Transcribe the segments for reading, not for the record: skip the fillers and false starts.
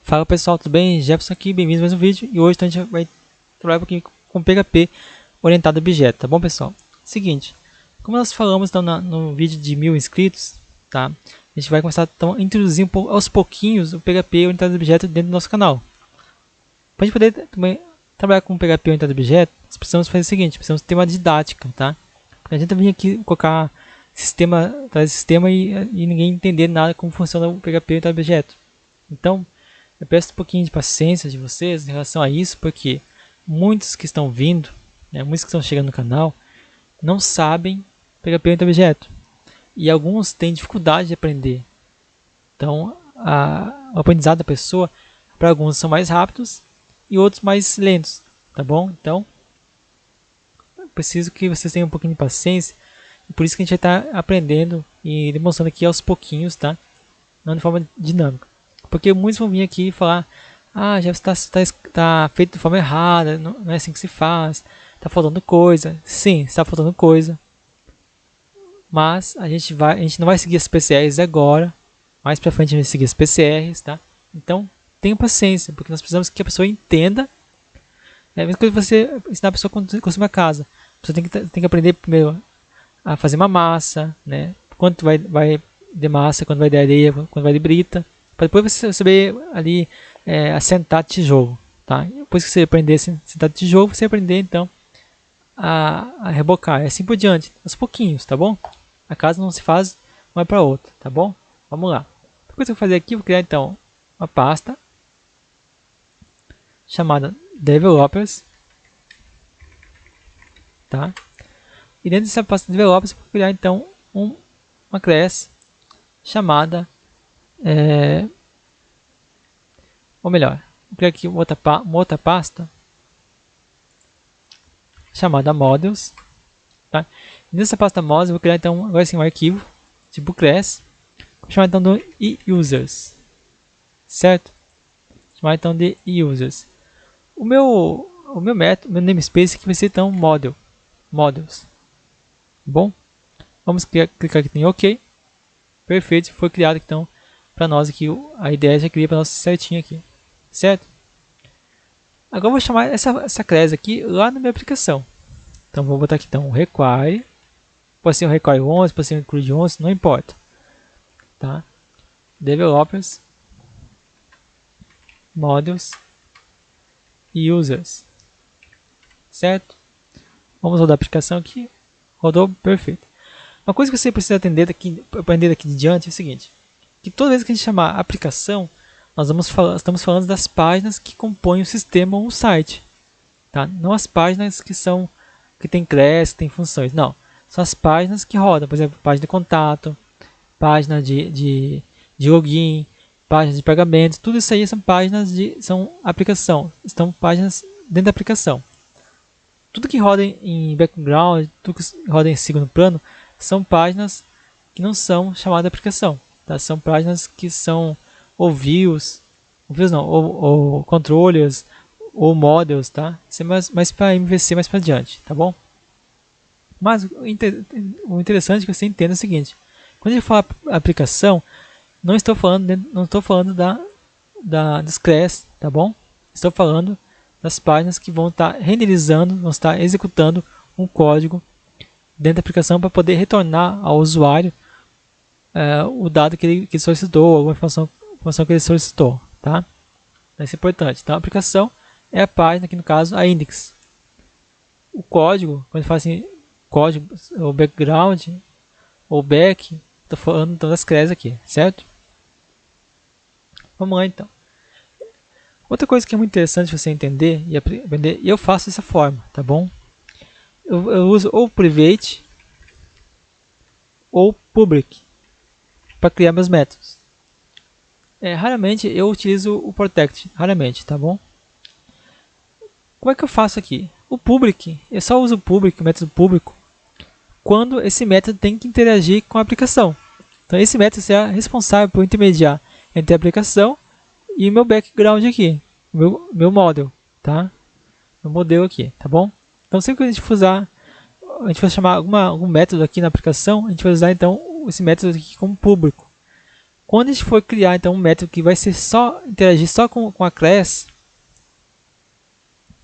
Fala pessoal, tudo bem? Jefferson aqui, bem-vindos a mais um vídeo. E hoje a gente vai trabalhar um pouquinho com PHP orientado a objeto, tá bom pessoal? Seguinte, como nós falamos então no vídeo de 1000 inscritos, tá? A gente vai começar então, a introduzir aos pouquinhos o PHP orientado a objeto dentro do nosso canal. Para a gente poder também trabalhar com PHP orientado a objeto, nós precisamos fazer o seguinte, precisamos ter uma didática, tá? A gente vir aqui colocar sistema, atrás do sistema e ninguém entender nada como funciona o PHP orientado a objeto. Então, eu peço um pouquinho de paciência de vocês em relação a isso, porque muitos que estão vindo, muitos que estão chegando no canal, não sabem PHP orientado a objeto. E alguns têm dificuldade de aprender. Então, o aprendizado da pessoa, para alguns são mais rápidos e outros mais lentos, tá bom? Então, eu preciso que vocês tenham um pouquinho de paciência. E por isso que a gente vai estar aprendendo e demonstrando aqui aos pouquinhos, tá? Não de forma dinâmica. Porque muitos vão vir aqui e falar: ah, já está feito de forma errada, não é assim que se faz, está faltando coisa. Sim, está faltando coisa. Mas a gente não vai seguir as PCRs agora. Mais pra frente a gente vai seguir as PCRs, tá? Então, tenha paciência, porque nós precisamos que a pessoa entenda. É a mesma coisa que você ensinar a pessoa a construir uma casa. A pessoa tem que aprender primeiro a fazer uma massa, né? Quanto vai de massa, quanto vai de areia, quanto vai de brita. Para depois você saber ali assentar tijolo, tá? Depois que você aprender a assentar tijolo, você aprender então a rebocar, e assim por diante, aos pouquinhos, tá bom? A casa não se faz uma para outra, tá bom? Vamos lá. A coisa que eu vou fazer aqui, eu vou criar então uma pasta chamada Developers, tá? E dentro dessa pasta Developers, eu vou criar então uma classe chamada ou melhor, vou criar aqui uma outra pasta chamada Models, tá? Nessa pasta Models eu vou criar então agora sim um arquivo tipo class, vou chamar então de users, certo? Vou chamar então de users. O meu método, meu namespace aqui vai ser então models. Bom, vamos clicar aqui em OK. Perfeito, foi criado então para nós aqui, a ideia já cria para nós certinho aqui, certo? Agora eu vou chamar essa classe aqui lá na minha aplicação. Então vou botar aqui então require, pode ser um require 11, pode ser um include 11, não importa, tá? Developers, models e users, certo? Vamos rodar a aplicação aqui, rodou, perfeito. Uma coisa que você precisa aprender daqui de diante é o seguinte, que toda vez que a gente chamar aplicação, nós estamos falando das páginas que compõem o sistema ou o site, tá? Não as páginas que tem class, que tem funções, não. São as páginas que rodam, por exemplo, página de contato, página de login, página de pagamento, tudo isso aí são páginas são aplicação, estão páginas dentro da aplicação. Tudo que roda em background, tudo que roda em segundo plano, são páginas que não são chamadas de aplicação, tá? São páginas que são ou views não, ou controllers, ou models, tá? Isso é mais para MVC, mais para adiante, tá bom? Mas o interessante é que você entenda o seguinte: quando a gente fala aplicação, não estou falando das class, tá bom? Estou falando das páginas que vão estar renderizando, vão estar executando um código dentro da aplicação para poder retornar ao usuário o dado que ele solicitou, alguma informação que ele solicitou, tá? Isso é importante. Então a aplicação é a página, aqui no caso a index. O código, quando eu falo assim, código, o background, ou back, estou falando então das classes aqui, certo? Vamos lá então. Outra coisa que é muito interessante você entender e aprender, e eu faço dessa forma, tá bom? Eu uso ou private ou public para criar meus métodos. Raramente eu utilizo o protect, raramente, tá bom? Como é que eu faço aqui? O public, eu só uso o public, o método público, quando esse método tem que interagir com a aplicação. Então esse método será responsável por intermediar entre a aplicação e o meu background aqui, meu model, tá? Meu modelo aqui, tá bom? Então sempre que a gente for chamar algum método aqui na aplicação, a gente vai usar então esse método aqui como público. Quando a gente for criar então um método que vai ser só interagir só com a class,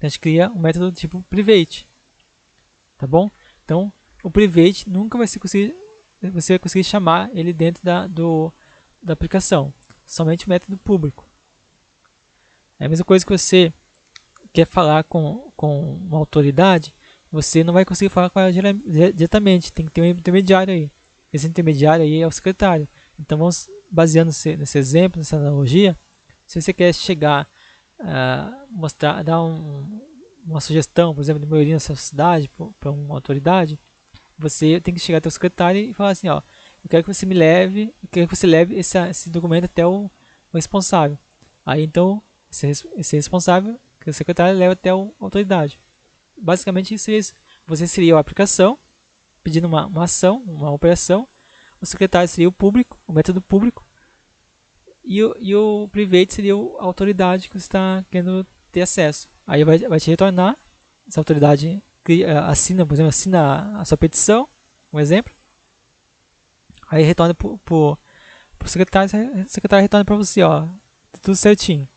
a gente cria um método tipo private, tá bom? Então o private nunca vai ser você vai conseguir chamar ele dentro da aplicação, somente o método público. É a mesma coisa que você quer falar com uma autoridade, você não vai conseguir falar com ela diretamente, tem que ter um intermediário aí. Esse intermediário aí é o secretário. Então vamos baseando nesse exemplo, nessa analogia. Se você quer chegar mostrar, dar uma sugestão, por exemplo, de maioria na sua cidade para uma autoridade, você tem que chegar até o secretário e falar assim, ó, eu quero que você me leve, eu quero que você leve esse documento até o responsável. Aí então esse responsável, que é o secretário, leva até a autoridade. Basicamente isso é isso. Você seria a aplicação pedindo uma ação, uma operação. O secretário seria o público, o método público. E o private seria a autoridade que você está querendo ter acesso. Aí vai te retornar, essa autoridade assina, por exemplo, assina a sua petição, um exemplo. Aí retorna para o secretário retorna para você, ó, tudo certinho.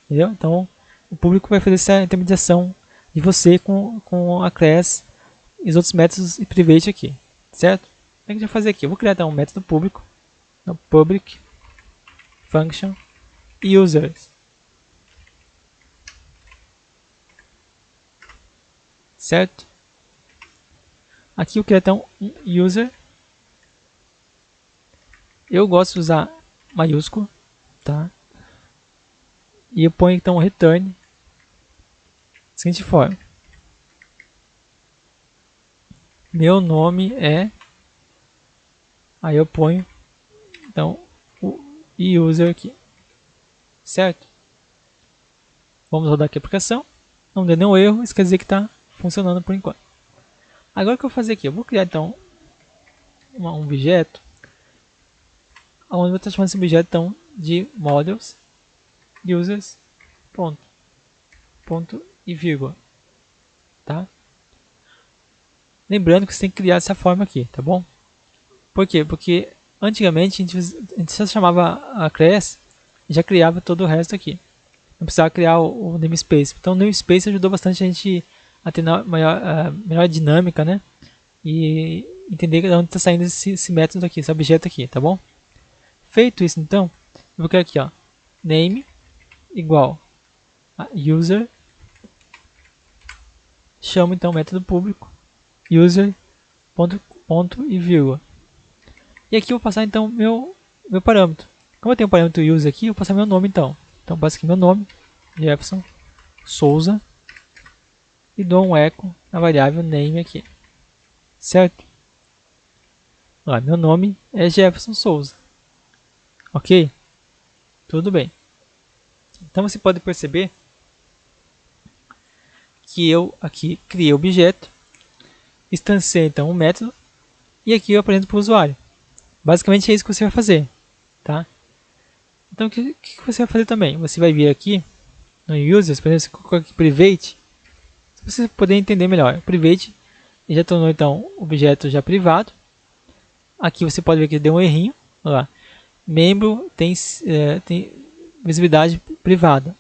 Entendeu? Então o público vai fazer essa intermediação de você com a class e os outros métodos private aqui, certo? O que a gente vai fazer aqui? Eu vou criar então um método público, no public function users, certo? Aqui eu quero então um user. Eu gosto de usar maiúsculo, tá? E eu ponho então return da seguinte forma: meu nome é, aí eu ponho então o user aqui, certo? Vamos rodar aqui a aplicação, não deu nenhum erro, isso quer dizer que está funcionando por enquanto. Agora o que eu vou fazer aqui? Eu vou criar então um objeto, onde eu vou transformar esse objeto então de models users ponto e vírgula, tá? Lembrando que você tem que criar dessa forma aqui, tá bom? Por quê? Porque antigamente a gente só chamava a class e já criava todo o resto aqui. Não precisava criar o namespace. Então o namespace ajudou bastante a gente a ter melhor dinâmica, né? E entender de onde está saindo esse método aqui, esse objeto aqui, tá bom? Feito isso então, eu vou criar aqui, ó, name igual a user, chamo então o método público user ponto e vírgula. E aqui eu vou passar então meu parâmetro. Como eu tenho o parâmetro user aqui, eu vou passar meu nome então. Então eu passo aqui meu nome, Jefferson Souza, e dou um eco na variável name aqui, certo? Lá, meu nome é Jefferson Souza, ok? Tudo bem. Então você pode perceber que eu aqui criei o objeto, instanciei então o método e aqui eu apresento para o usuário. Basicamente é isso que você vai fazer, tá? Então o que você vai fazer também? Você vai vir aqui no users, por exemplo, você coloca aqui private, para você poder entender melhor. Private já tornou então o objeto já privado. Aqui você pode ver que deu um errinho. Olha lá. Membro tem visibilidade privada.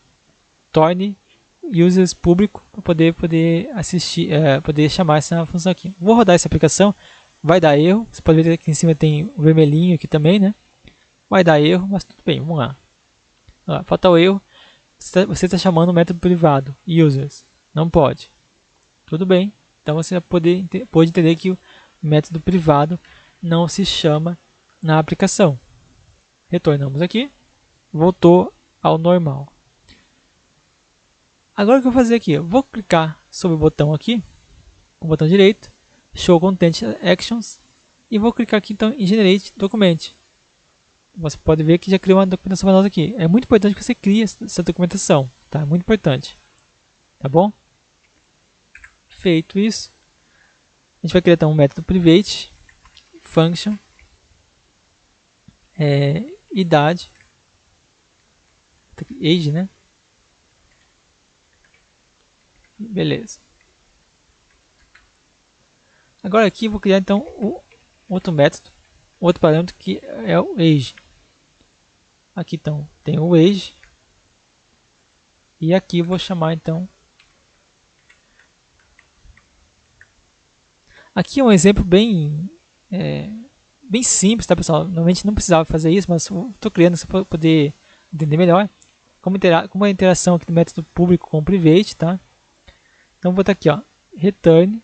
Torne users público para poder assistir, poder chamar essa função aqui. Vou rodar essa aplicação, vai dar erro. Você pode ver que aqui em cima tem o vermelhinho aqui também, né? Vai dar erro, mas tudo bem, vamos lá. Olha lá, falta o erro. Você está chamando o método privado, users. Não pode. Tudo bem. Então você pode entender que o método privado não se chama na aplicação. Retornamos aqui. Voltou ao normal. Agora o que eu vou fazer aqui? Eu vou clicar sobre o botão aqui, com o botão direito, Show Content Actions, e vou clicar aqui então em Generate Document. Você pode ver que já criou uma documentação para nós aqui. É muito importante que você crie essa documentação, tá? Muito importante. Tá bom? Feito isso, a gente vai criar então um método private function idade, age, né? Beleza. Agora aqui eu vou criar então o outro método, outro parâmetro que é o age. Aqui então tem o age. E aqui eu vou chamar então. Aqui é um exemplo bem simples, tá, pessoal? Normalmente não precisava fazer isso, mas estou criando para poder entender melhor como é a interação aqui do método público com o private, tá? Então vou botar aqui, ó, return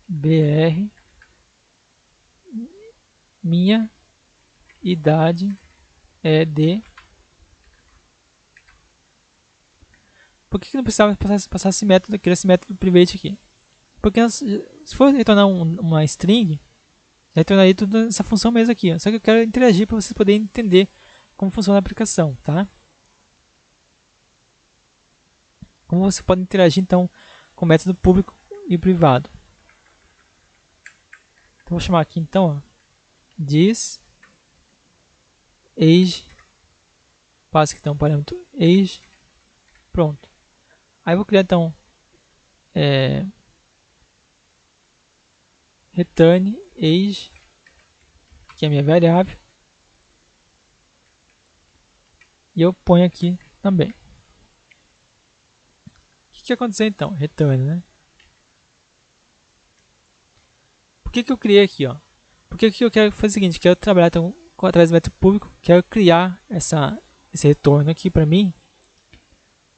br minha idade é de. Por que não precisava passar esse método, criar esse método private aqui? Porque se for retornar uma string, retornaria toda essa função mesmo aqui. Ó. Só que eu quero interagir para vocês poderem entender como funciona a aplicação, tá? Como você pode interagir então com o método público e privado. Então vou chamar aqui então, ó, this age, passa aqui então o parâmetro age, pronto. Aí eu vou criar então return age, que é a minha variável, e eu ponho aqui também. O que aconteceu então? Return, né? Por que eu criei aqui, ó? Porque aqui eu quero fazer o seguinte, quero trabalhar então através do método público, quero criar esse retorno aqui para mim,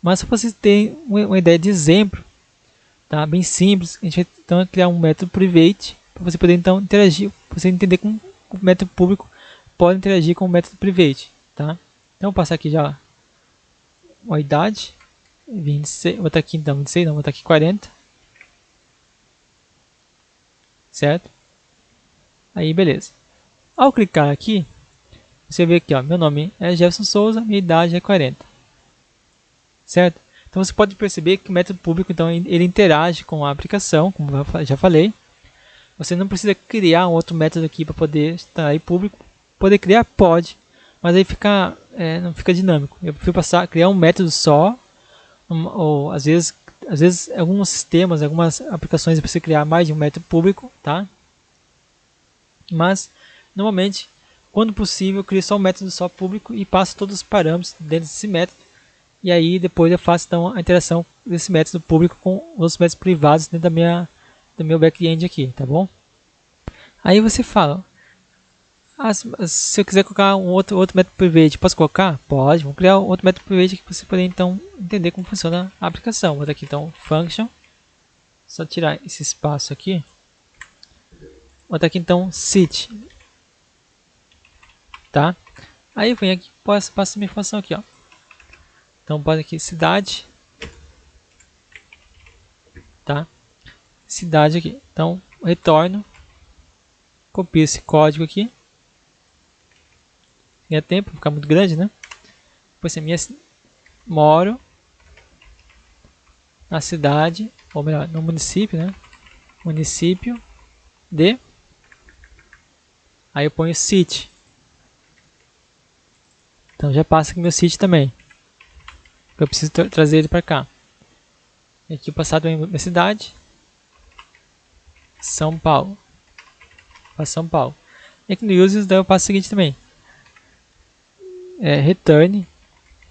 mas para vocês terem uma ideia de exemplo, tá? Bem simples, a gente vai então criar um método private para você poder então interagir, para você entender como o método público pode interagir com o método private, tá? Então vou passar aqui já a idade, 26, vou botar aqui então 26, não, vou botar aqui 40, certo? Aí beleza. Ao clicar aqui, você vê aqui, ó, meu nome é Jefferson Souza, minha idade é 40, certo? Então você pode perceber que o método público então ele interage com a aplicação, como eu já falei. Você não precisa criar um outro método aqui para poder estar aí público. Poder criar pode, mas aí não fica dinâmico. Eu prefiro criar um método só, ou às vezes alguns sistemas, algumas aplicações você criar mais de um método público, tá? Mas normalmente, quando possível, eu crio só um método só público e passo todos os parâmetros dentro desse método. E aí depois eu faço então a interação desse método público com os métodos privados dentro do meu back-end aqui, tá bom? Aí você fala, se eu quiser colocar um outro método private, posso colocar? Pode, vamos criar um outro método private que você poder então entender como funciona a aplicação. Vou botar aqui então function, só tirar esse espaço aqui. Vou botar aqui então city, tá? Aí eu venho aqui, passo a minha informação aqui, ó. Então bota aqui cidade, tá? Cidade aqui. Então retorno, copio esse código aqui. Ganha tempo, ficar muito grande, né? Depois moro na cidade, ou melhor, no município, né? Município de. Aí eu ponho city. Então já passa aqui meu city também. Eu preciso trazer ele para cá. E aqui o passado é minha cidade. São Paulo. Para São Paulo. E aqui no uses daí eu passo o seguinte também. Return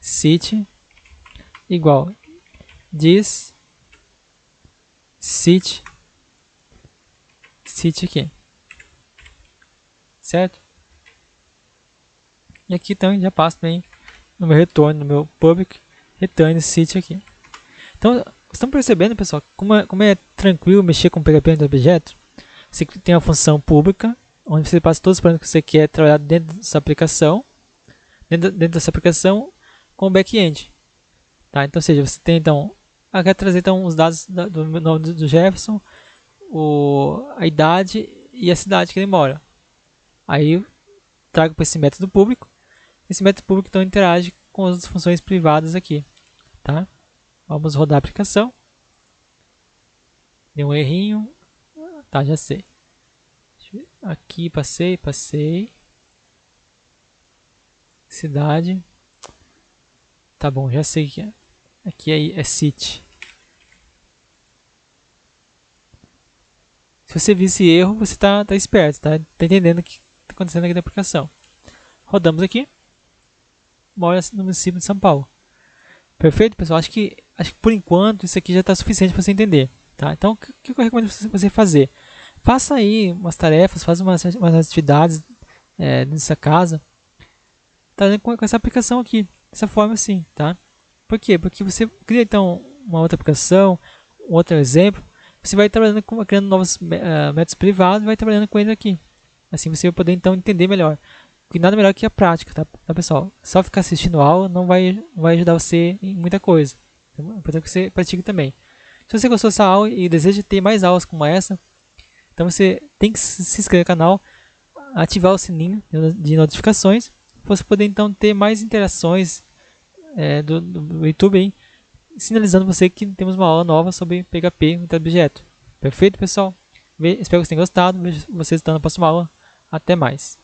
city igual this city aqui, certo? E aqui então já passo também no meu retorno, no meu public return city aqui. Então estão percebendo, pessoal, como é tranquilo mexer com PHP no objeto? Você tem a função pública, onde você passa todos os parâmetros que você quer trabalhar dentro dessa aplicação, com o back-end. Tá? Então, ou seja, você tem então, quer trazer então os dados do nome do Jefferson, a idade e a cidade que ele mora. Aí eu trago para esse método público. Esse método público então interage com as funções privadas aqui. Tá? Vamos rodar a aplicação. Deu um errinho. Tá, já sei. Aqui passei. Cidade. Tá bom, já sei que é. Aqui é city. Se você viu esse erro, você tá esperto, tá entendendo o que está acontecendo aqui na aplicação. Rodamos aqui. Mora no município de São Paulo. Perfeito, pessoal? Acho que por enquanto isso aqui já está suficiente para você entender. Tá? Então, o que eu recomendo você fazer? Faça aí umas tarefas, faça umas atividades nessa casa, tá, com essa aplicação aqui, dessa forma assim, tá? Por quê? Porque você cria então uma outra aplicação, um outro exemplo, você vai trabalhando criando novos métodos privados e vai trabalhando com ele aqui. Assim você vai poder então entender melhor. Porque nada melhor que a prática, tá pessoal? Só ficar assistindo a aula não vai ajudar você em muita coisa. É importante que você pratique também. Se você gostou dessa aula e deseja ter mais aulas como essa, então você tem que se inscrever no canal, ativar o sininho de notificações, para você poder então ter mais interações do YouTube aí, sinalizando você que temos uma aula nova sobre PHP e objeto. Perfeito, pessoal? Espero que vocês tenham gostado. Vejo vocês então na próxima aula. Até mais.